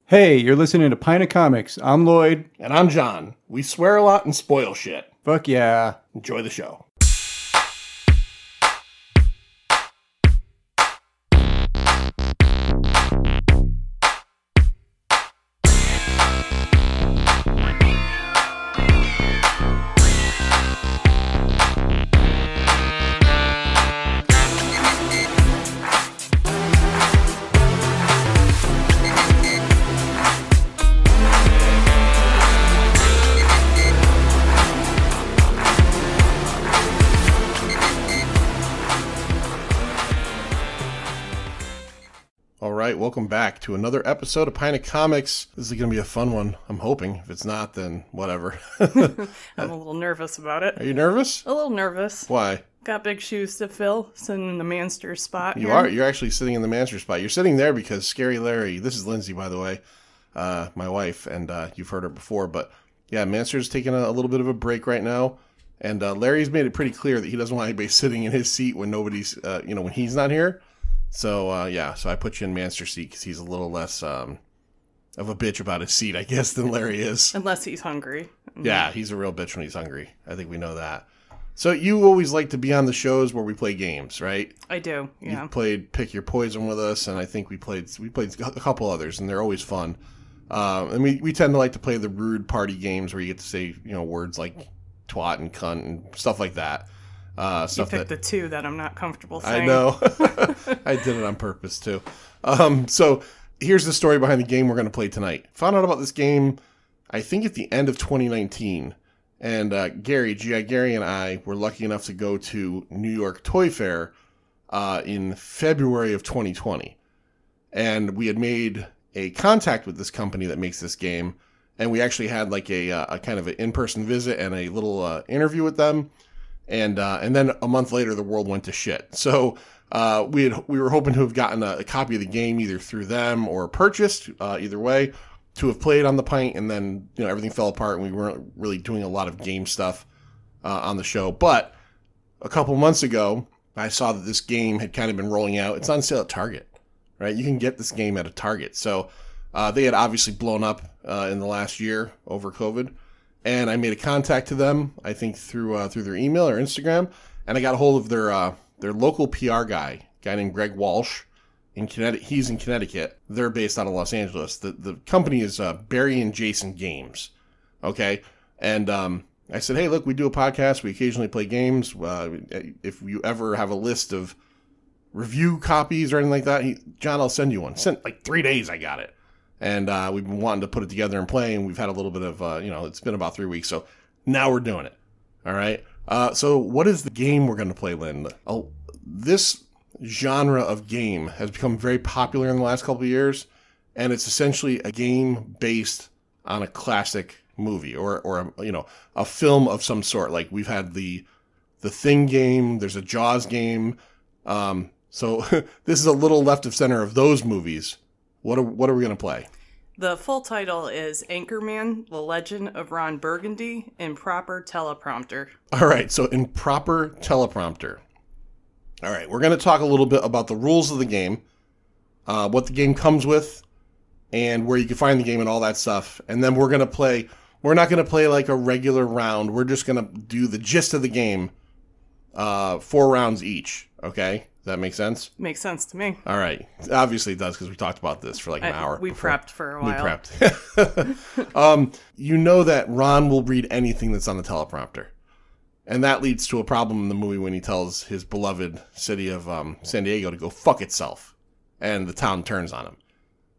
Hey, you're listening to Pint of Comics. I'm Lloyd. And I'm John. We swear a lot and spoil shit. Fuck yeah. Enjoy the show. Welcome back to another episode of Pint of Comics. This is going to be a fun one, I'm hoping. If it's not, then whatever. I'm a little nervous about it. Are you nervous? A little nervous. Why? Got big shoes to fill, sitting in the Manster spot. You are. You're actually sitting in the Manster spot. You're sitting there because Scary Larry, this is Lindsay, by the way, my wife, and you've heard her before, but yeah, Manster's taking a little bit of a break right now, and Larry's made it pretty clear that he doesn't want anybody sitting in his seat when nobody's, when he's not here. So, so I put you in Manster's seat because he's a little less of a bitch about his seat, I guess, than Larry is. Unless he's hungry. Yeah, he's a real bitch when he's hungry. I think we know that. So you always like to be on the shows where we play games, right? I do, yeah. You played Pick Your Poison with us, and I think we played a couple others, and they're always fun. And we tend to like to play the rude party games where you get to say, words like twat and cunt and stuff like that. You picked the two that I'm not comfortable saying. I know. I did it on purpose, too. So here's the story behind the game we're going to play tonight. Found out about this game, I think, at the end of 2019. And Gary and I were lucky enough to go to New York Toy Fair in February of 2020. And we had made a contact with this company that makes this game. And we actually had like a kind of an in-person visit and a little interview with them. And then a month later, the world went to shit. So we were hoping to have gotten a copy of the game either through them or purchased, either way, to have played on the Pint. And then everything fell apart, and we weren't really doing a lot of game stuff on the show. But a couple months ago, I saw that this game had kind of been rolling out. It's on sale at Target, right? You can get this game at a Target. So they had obviously blown up in the last year over COVID. And I made a contact to them, I think through their email or Instagram, and I got a hold of their local PR guy named Greg Walsh in Connecticut. He's in Connecticut. They're based out of Los Angeles. The company is Barry and Jason Games. Okay, and I said, hey, look, we do a podcast. We occasionally play games. If you ever have a list of review copies or anything like that, John, I'll send you one. Sent like 3 days. I got it. And we've been wanting to put it together and play, and we've had a little bit of, it's been about 3 weeks, so now we're doing it. All right? So what is the game we're going to play, Lynn? This genre of game has become very popular in the last couple of years, and it's essentially a game based on a classic movie or a film of some sort. Like we've had the Thing game, there's a Jaws game. So this is a little left of center of those movies. What are we going to play? The full title is Anchorman, The Legend of Ron Burgundy, Improper Teleprompter. All right, so Improper Teleprompter. All right, we're going to talk a little bit about the rules of the game, what the game comes with, and where you can find the game and all that stuff. And then we're going to play, we're not going to play like a regular round. We're just going to do the gist of the game, 4 rounds each, okay? Does that make sense? Makes sense to me. All right. Obviously it does because we talked about this for like an hour. We prepped for a while. We prepped. You know that Ron will read anything that's on the teleprompter. And that leads to a problem in the movie when he tells his beloved city of San Diego to go fuck itself. And the town turns on him.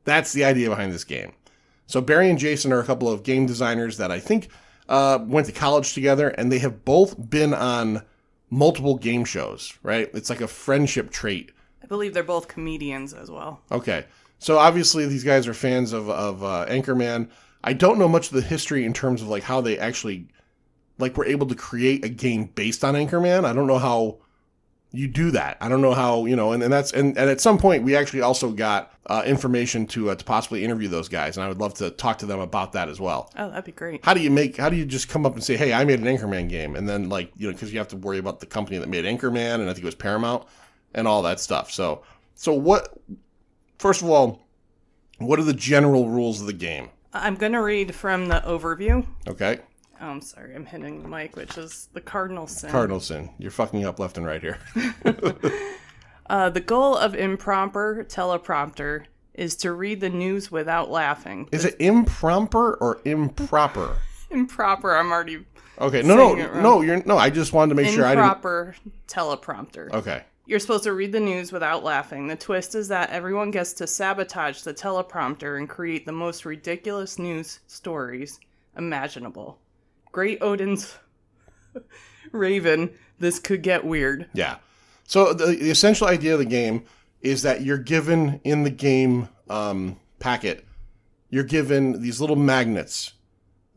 That's the idea behind this game. So Barry and Jason are a couple of game designers that I think went to college together. And they have both been on multiple game shows, right? It's like a friendship trait. I believe they're both comedians as well. Okay. So obviously these guys are fans of Anchorman. I don't know much of the history in terms of like how they actually were able to create a game based on Anchorman. I don't know how you do that. I don't know how, and at some point we actually also got information to possibly interview those guys. And I would love to talk to them about that as well. Oh, that'd be great. How do you just come up and say, hey, I made an Anchorman game? And then because you have to worry about the company that made Anchorman, and I think it was Paramount and all that stuff. So what, first of all, What are the general rules of the game? I'm going to read from the overview. Okay. Oh, I'm sorry, I'm hitting the mic, which is the cardinal sin. Cardinal sin. You're fucking up left and right here. The goal of Improper Teleprompter is to read the news without laughing. Is it improper or improper? Improper, I'm already Okay, no. I just wanted to make sure I didn't. Improper Teleprompter. Okay. You're supposed to read the news without laughing. The twist is that everyone gets to sabotage the teleprompter and create the most ridiculous news stories imaginable. Great Odin's Raven, this could get weird. Yeah. So the essential idea of the game is that you're given in the game packet, you're given these little magnets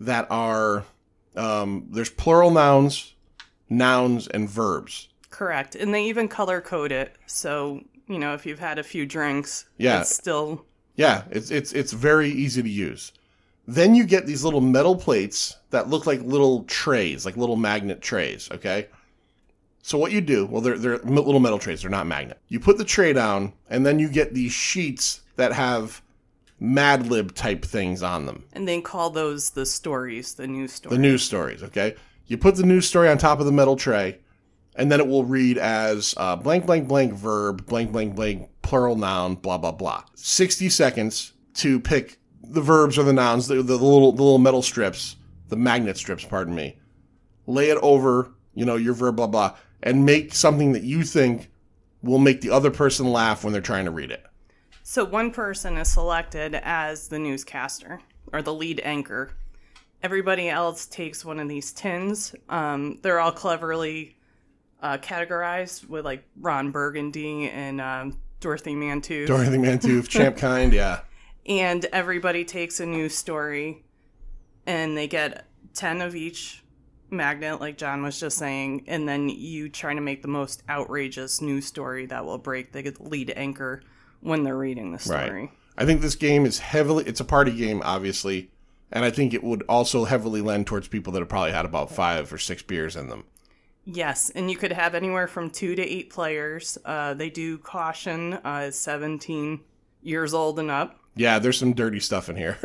that are, there's plural nouns, and verbs. Correct. And they even color code it. So, you know, if you've had a few drinks, yeah, it's still... Yeah, it's very easy to use. Then you get these little metal plates that look like little trays, like little magnet trays, okay? So what you do, well, they're little metal trays. They're not magnet. You put the tray down, and then you get these sheets that have Mad Lib type things on them. And they call those the stories, the news stories. The news stories, okay? You put the news story on top of the metal tray, and then it will read as blank, blank, blank, verb, blank, blank, blank, plural noun, blah, blah, blah. 60 seconds to pick the verbs or the nouns, the little metal strips, the magnet strips, pardon me. Lay it over, you know, your verb, blah, blah, and make something that you think will make the other person laugh when they're trying to read it. So one person is selected as the newscaster, or the lead anchor. Everybody else takes one of these tins. They're all cleverly categorized with, like, Ron Burgundy and Dorothy Mantooth. Dorothy Mantooth, Champ Kind, yeah. And everybody takes a news story, and they get 10 of each magnet, like John was just saying, and then you try to make the most outrageous news story that will break the lead anchor when they're reading the story. Right. I think this game is it's a party game, obviously, and I think it would also heavily lend towards people that have probably had about 5 or 6 beers in them. Yes, and you could have anywhere from 2 to 8 players. They do caution 17 years old and up. Yeah, there's some dirty stuff in here.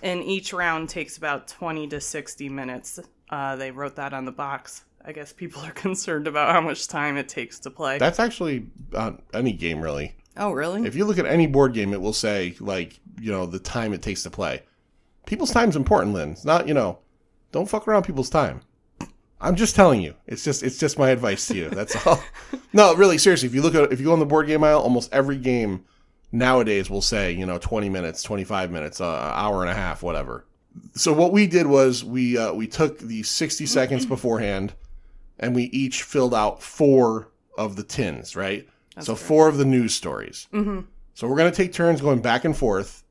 And each round takes about 20 to 60 minutes. They wrote that on the box. I guess people are concerned about how much time it takes to play. That's actually any game, really. Oh, really? If you look at any board game, it will say, like, you know, the time it takes to play. People's time's important, Lynn. It's not, you know, don't fuck around people's time. I'm just telling you. It's just my advice to you. That's all. No, really, seriously. If you go on the board game aisle, almost every game nowadays will say, you know, 20 minutes, 25 minutes, hour and a half, whatever. So what we did was we took the 60 seconds beforehand, and we each filled out 4 of the tins, right? So 4 of the news stories. Mm-hmm. So we're going to take turns going back and forth,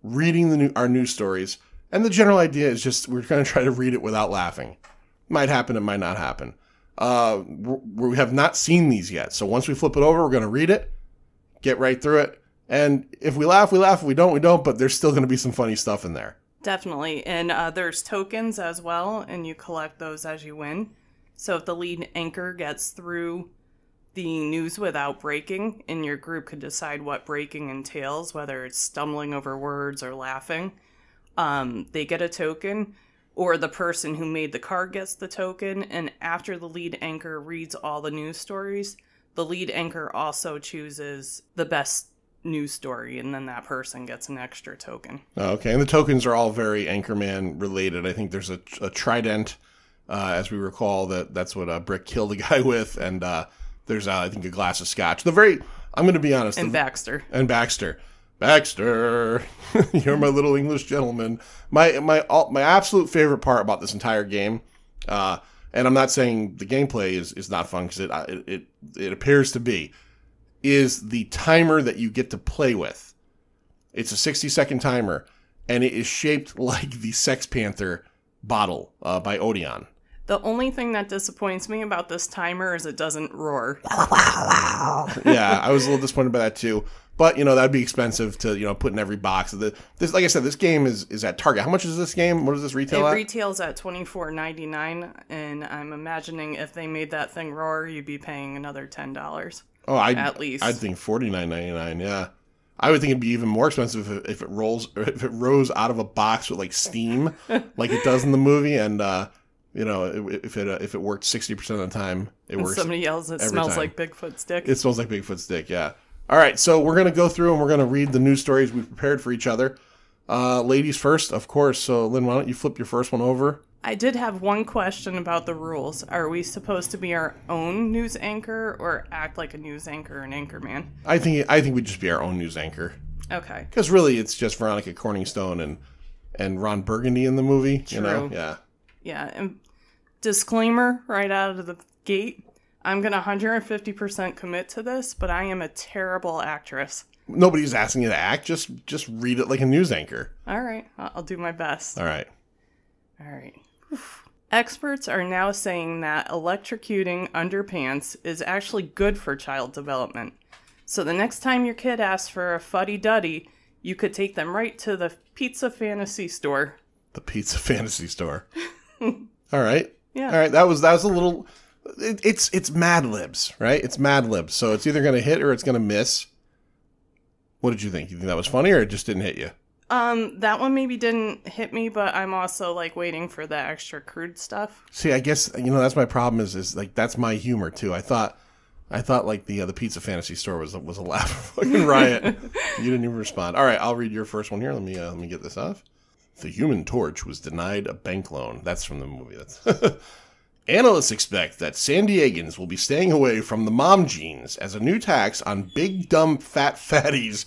reading our news stories. And the general idea is just we're going to try to read it without laughing. Might happen, it might not happen. We have not seen these yet. So once we flip it over, we're going to read it, get right through it. And if we laugh, we laugh. If we don't, we don't. But there's still going to be some funny stuff in there. Definitely. And there's tokens as well, and you collect those as you win. So if the lead anchor gets through the news without breaking, and your group could decide what breaking entails, whether it's stumbling over words or laughing, they get a token, or the person who made the card gets the token. And after the lead anchor reads all the news stories, the lead anchor also chooses the best news story, and then that person gets an extra token. Okay, and the tokens are all very Anchorman related. I think there's a trident, as we recall, that's what Brick killed a guy with, and there's I think a glass of scotch. I'm going to be honest. And Baxter. Baxter, you're my little English gentleman. My absolute favorite part about this entire game, and I'm not saying the gameplay is not fun, because it appears to be, is the timer that you get to play with. It's a 60-second timer, and it is shaped like the Sex Panther bottle by Odeon. The only thing that disappoints me about this timer is it doesn't roar. Yeah, I was a little disappointed by that too. But, you know, that'd be expensive to, you know, put in every box. This, like I said, this game is at Target. How much is this game? What does this retail at? It retails at $24.99, and I'm imagining if they made that thing roar, you'd be paying another $10. Oh, at least. I'd think $49.99, yeah. I would think it'd be even more expensive if it rose out of a box with like steam, like it does in the movie, and if it worked 60% of the time, it works. Somebody yells, "It smells like Bigfoot's dick." It smells like Bigfoot's dick. Yeah. All right, so we're gonna go through and we're gonna read the news stories we've prepared for each other. Ladies first, of course. So Lynn, why don't you flip your first one over? I did have one question about the rules. Are we supposed to be our own news anchor or act like a news anchor and Anchorman? I think we'd just be our own news anchor. Okay. Because really, it's just Veronica Corningstone and Ron Burgundy in the movie. True. You know? Yeah. Yeah. And disclaimer right out of the gate: I'm gonna 150% commit to this, but I am a terrible actress. Nobody's asking you to act. Just read it like a news anchor. All right. I'll do my best. All right. Experts are now saying that electrocuting underpants is actually good for child development. So the next time your kid asks for a fuddy-duddy, you could take them right to the Pizza Fantasy store. The Pizza Fantasy store. All right. Yeah. All right. That was a little. It's Mad Libs, right? It's Mad Libs. So it's either going to hit or it's going to miss. What did you think? You think that was funny or it just didn't hit you? That one maybe didn't hit me, but I'm also like waiting for the extra crude stuff. See, I guess that's my problem is like that's my humor too. I thought like the Pizza Fantasy store was a laugh fucking riot. You didn't even respond. All right, I'll read your first one here. Let me get this off. The Human Torch was denied a bank loan. That's from the movie. That's Analysts expect that San Diegans will be staying away from the mom jeans as a new tax on big dumb fat fatties.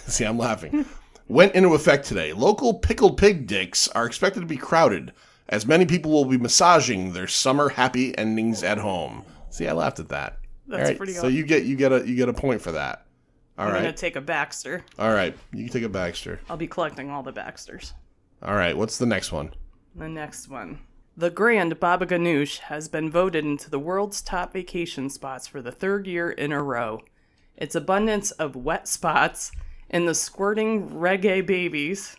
See, I'm laughing. Went into effect today. Local pickled pig dicks are expected to be crowded, as many people will be massaging their summer happy endings at home. See, I laughed at that. That's pretty good. So you get a point for that. I'm gonna take a Baxter. All right, you can take a Baxter. I'll be collecting all the Baxters. All right, what's the next one? The next one. The Grand Baba Ganoush has been voted into the world's top vacation spots for the third year in a row. Its abundance of wet spots and the squirting reggae babies,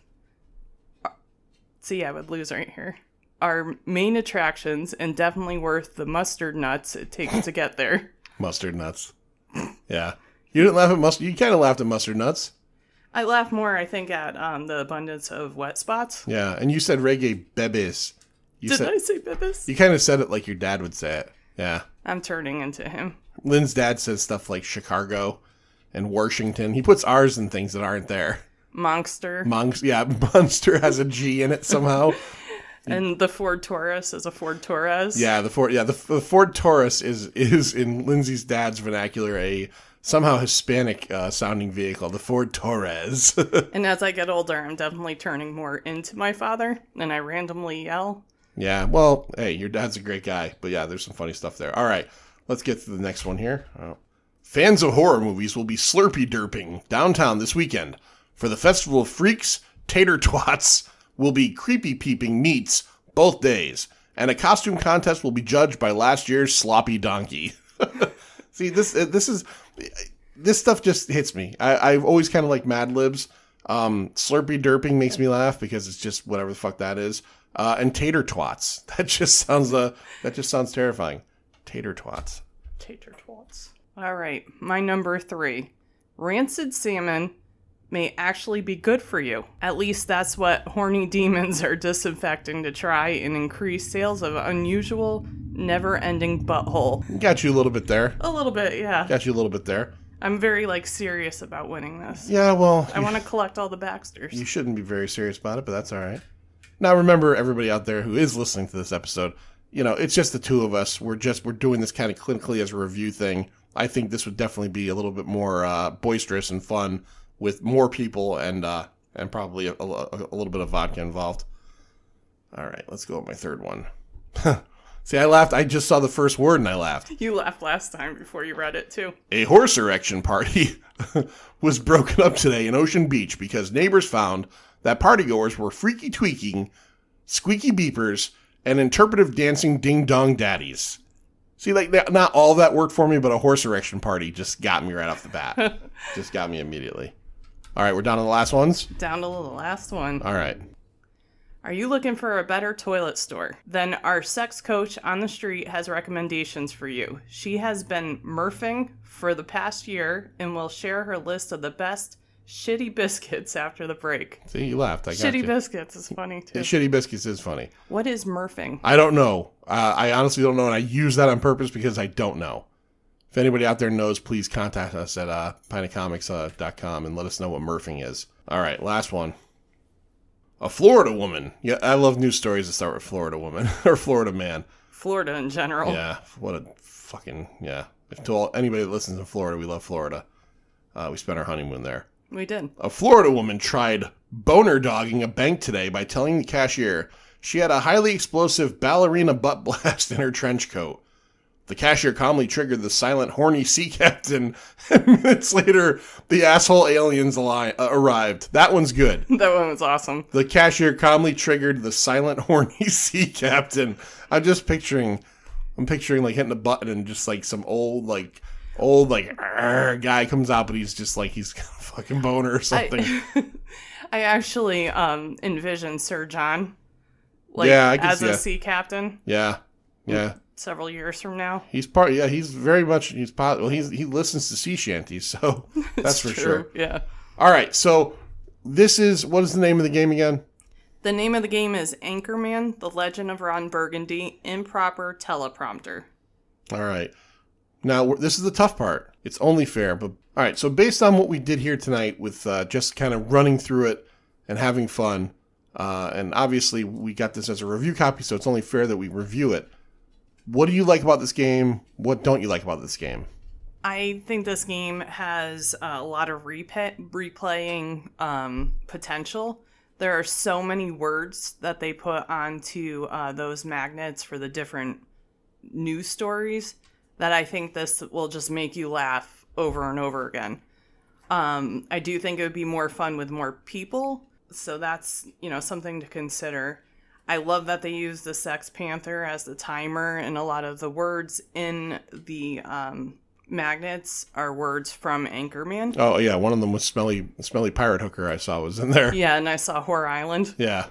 see, I would lose right here, are main attractions and definitely worth the mustard nuts it takes to get there. Mustard nuts. Yeah. You didn't laugh at mustard. You kind of laughed at mustard nuts. I laugh more, I think, at the abundance of wet spots. Yeah, and you said reggae bebes. Did I say bebes? You kind of said it like your dad would say it. Yeah. I'm turning into him. Lynn's dad says stuff like Chicago and Washington. He puts R's in things that aren't there. Monster. Yeah, Monster has a G in it somehow. And the Ford Taurus is a Ford Torres. Yeah, the Ford Taurus is in Lindsay's dad's vernacular a somehow Hispanic sounding vehicle, the Ford Torres. And as I get older, I'm definitely turning more into my father, and I randomly yell. Yeah, well, hey, your dad's a great guy, but yeah, there's some funny stuff there. All right, let's get to the next one here. Fans of horror movies will be slurpy derping downtown this weekend. For the Festival of Freaks, tater twats will be creepy peeping meats both days, and a costume contest will be judged by last year's sloppy donkey. See, this stuff just hits me. I've always kind of liked Mad Libs. Slurpy derping makes me laugh because it's just whatever the fuck that is. And tater twats. That just sounds terrifying. Tater twats. Tater twats. All right, my number 3. Rancid salmon may actually be good for you. At least that's what horny demons are disinfecting to try and increase sales of unusual, never-ending butthole. Got you a little bit there. A little bit, yeah. Got you a little bit there. I'm very, serious about winning this. Yeah, well... I want to collect all the Baxters. You shouldn't be very serious about it, but that's all right. Now, remember, everybody out there who is listening to this episode, it's just the two of us. We're doing this kind of clinically as a review thing. I think this would definitely be a little bit more boisterous and fun with more people and probably a little bit of vodka involved. All right, let's go with my third one. See, I laughed. I just saw the first word and I laughed. You laughed last time before you read it, too. A horse erection party was broken up today in Ocean Beach because neighbors found that partygoers were freaky tweaking, squeaky beepers, and interpretive dancing ding-dong daddies. See, not all of that worked for me, but a horse erection party just got me right off the bat. Just got me immediately. All right, we're down to the last ones? Down to the last one. All right. Are you looking for a better toilet store? Then our sex coach on the street has recommendations for you. She has been murphing for the past year and will share her list of the best Shitty Biscuits after the break. See, you laughed. I got Shitty you. Biscuits is funny, too. Shitty Biscuits is funny. What is Murphing? I don't know. I honestly don't know, and I use that on purpose because I don't know. If anybody out there knows, please contact us at pintofcomics.com and let us know what Murphing is. All right, last one. A Florida woman. Yeah, I love news stories that start with Florida woman or Florida man. Florida in general. Yeah, what a fucking, yeah. If to anybody that listens in Florida, we love Florida. We spent our honeymoon there. We did. A Florida woman tried boner dogging a bank today by telling the cashier she had a highly explosive ballerina butt blast in her trench coat. The cashier calmly triggered the silent, horny sea captain, and minutes later, the asshole aliens arrived. That one's good. That one was awesome. The cashier calmly triggered the silent, horny sea captain. I'm picturing like hitting a button and just like some old guy comes out, but he's just like, he's got a fucking boner or something. I actually envisioned Sir John as a sea captain. Yeah. Several years from now. He listens to sea shanties, so that's for true. sure. Yeah. All right, so what is the name of the game again? The name of the game is Anchorman, The Legend of Ron Burgundy, Improper, Teleprompter. All right. Now, this is the tough part. It's only fair, but all right, so based on what we did here tonight with just kind of running through it and having fun, and obviously we got this as a review copy, so it's only fair that we review it. What do you like about this game? What don't you like about this game? I think this game has a lot of replaying potential. There are so many words that they put onto those magnets for the different news stories that I think this will just make you laugh over and over again. I do think it would be more fun with more people, so that's, something to consider. I love that they use the Sex Panther as the timer, and a lot of the words in the magnets are words from Anchorman. Oh, yeah, one of them was smelly pirate hooker I saw was in there. Yeah, and I saw Whore Island. Yeah.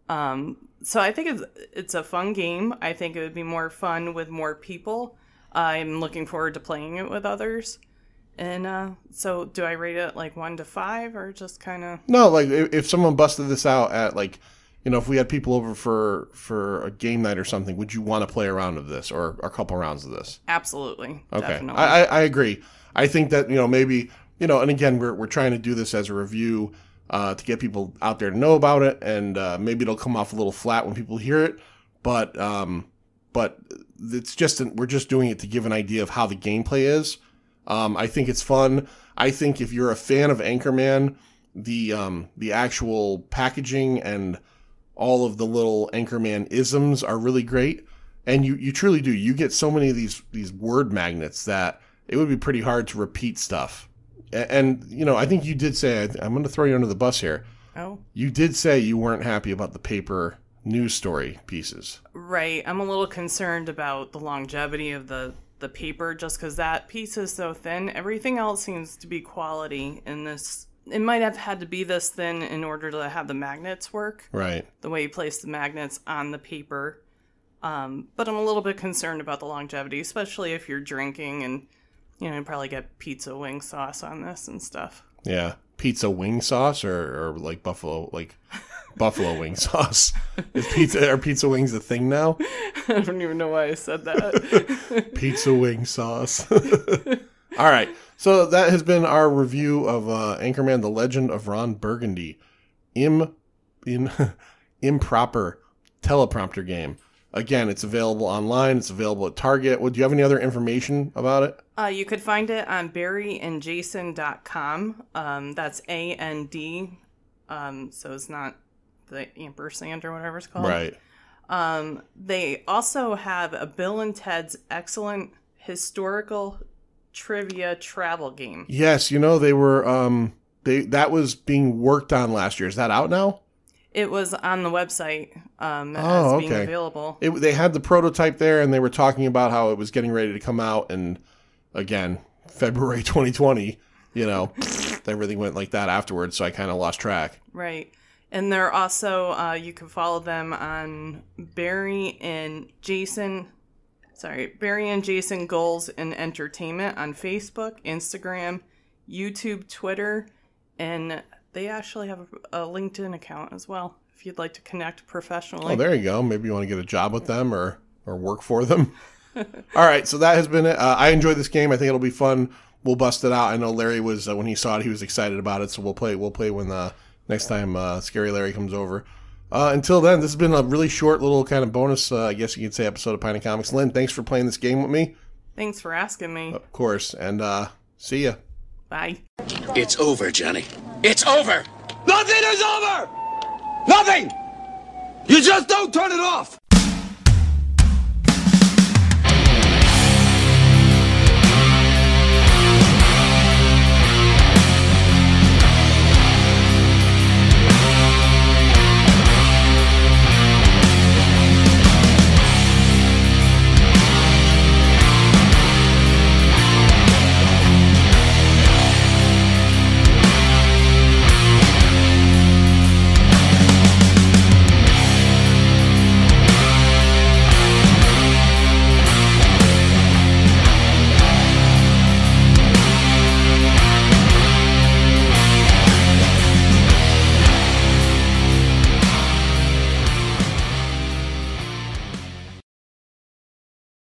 So I think it's a fun game. I think it would be more fun with more people. I'm looking forward to playing it with others. And so do I rate it like 1 to 5 or just kind of... No, like if someone busted this out at like... if we had people over for a game night or something, would you want to play a round of this or a couple rounds of this? Absolutely. Okay. Definitely. I agree. I think that, maybe, and again, we're trying to do this as a review to get people out there to know about it. And maybe it'll come off a little flat when people hear it. But it's just, we're just doing it to give an idea of how the gameplay is. I think it's fun. I think if you're a fan of Anchorman, the actual packaging and all of the little Anchorman isms are really great. And you truly do. You get so many of these word magnets that it would be pretty hard to repeat stuff. And I think you did say, I'm going to throw you under the bus here. Oh. You did say you weren't happy about the paper news story pieces. Right. I'm a little concerned about the longevity of the paper just because that piece is so thin. Everything else seems to be quality in this. It might have had to be this thin in order to have the magnets work. Right. The way you place the magnets on the paper. But I'm a little bit concerned about the longevity, especially if you're drinking and, you probably get pizza wing sauce on this and stuff. Yeah. Pizza wing sauce or like buffalo wing sauce. Are pizza wings a thing now? I don't even know why I said that. Pizza wing sauce. All right. So that has been our review of Anchorman, The Legend of Ron Burgundy. Improper teleprompter game. Again, it's available online. It's available at Target. Do you have any other information about it? You could find it on barryandjason.com. That's A-N-D. So it's not the ampersand or whatever it's called. Right. They also have a Bill and Ted's Excellent Historical Trivia Travel Game. Yes, they were that was being worked on last year. Is that out now? It was on the website as being available. They had the prototype there, and they were talking about how it was getting ready to come out. And again, February 2020, everything went like that afterwards. So I kind of lost track. Right. And they're also, you can follow them on Barry and Jason Goals and Entertainment on Facebook, Instagram, YouTube, Twitter, And they actually have a LinkedIn account as well, if you'd like to connect professionally. Oh, there you go. Maybe you want to get a job with them or work for them. All right, so that has been it. I enjoyed this game. I think it'll be fun. We'll bust it out. I know Larry was, when he saw it, he was excited about it, so we'll play when next time Scary Larry comes over. Until then, this has been a really short little kind of bonus, I guess you could say, episode of Pint of Comics. Lynn, thanks for playing this game with me. Thanks for asking me. Of course, and see ya. Bye. It's over, Johnny. It's over! Nothing is over! Nothing! You just don't turn it off!